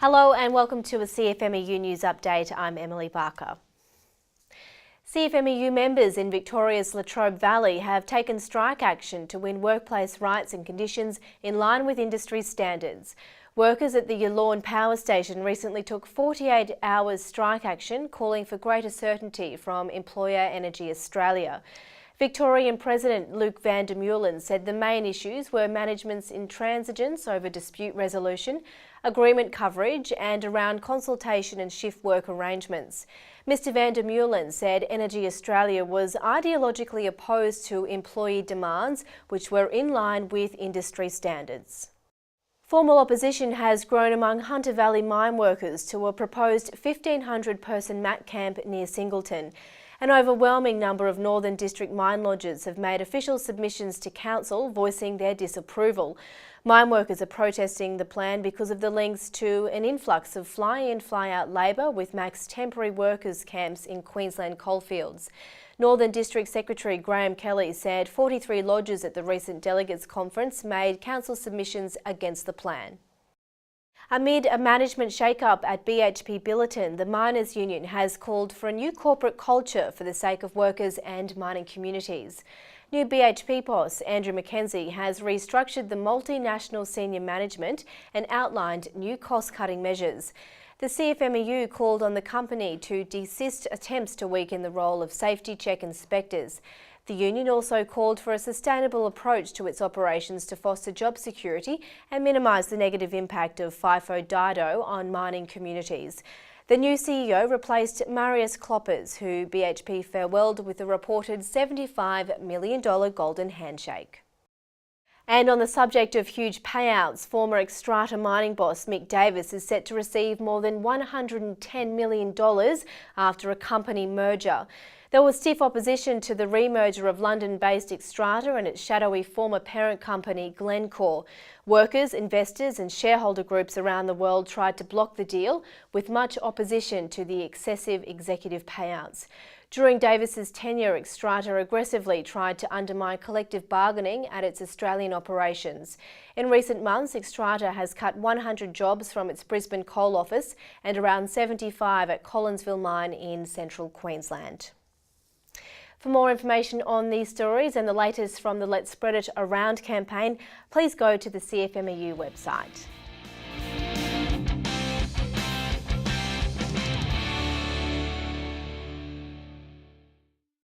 Hello and welcome to a CFMEU News Update. I'm Emily Barker. CFMEU members in Victoria's Latrobe Valley have taken strike action to win workplace rights and conditions in line with industry standards. Workers at the Yallourn Power Station recently took 48 hours strike action, calling for greater certainty from employer Energy Australia. Victorian President Luke van der Meulen said the main issues were management's intransigence over dispute resolution, agreement coverage and around consultation and shift work arrangements. Mr van der Meulen said Energy Australia was ideologically opposed to employee demands which were in line with industry standards. Formal opposition has grown among Hunter Valley mine workers to a proposed 1,500-person mat camp near Singleton. An overwhelming number of Northern District mine lodges have made official submissions to Council voicing their disapproval. Mine workers are protesting the plan because of the links to an influx of fly-in, fly-out labour with max temporary workers camps in Queensland coalfields. Northern District Secretary Graham Kelly said 43 lodges at the recent delegates conference made Council submissions against the plan. Amid a management shake-up at BHP Billiton, the Miners' Union has called for a new corporate culture for the sake of workers and mining communities. New BHP boss Andrew Mackenzie has restructured the multinational senior management and outlined new cost-cutting measures. The CFMEU called on the company to desist attempts to weaken the role of safety check inspectors. The union also called for a sustainable approach to its operations to foster job security and minimise the negative impact of FIFO Dido on mining communities. The new CEO replaced Marius Kloppers, who BHP farewelled with a reported $75 million golden handshake. And on the subject of huge payouts, former Xstrata mining boss Mick Davis is set to receive more than $110 million after a company merger. There was stiff opposition to the remerger of London-based Xstrata and its shadowy former parent company Glencore. Workers, investors and shareholder groups around the world tried to block the deal, with much opposition to the excessive executive payouts. During Davis's tenure, Xstrata aggressively tried to undermine collective bargaining at its Australian operations. In recent months, Xstrata has cut 100 jobs from its Brisbane coal office and around 75 at Collinsville Mine in central Queensland. For more information on these stories and the latest from the Let's Spread It Around campaign, please go to the CFMEU website.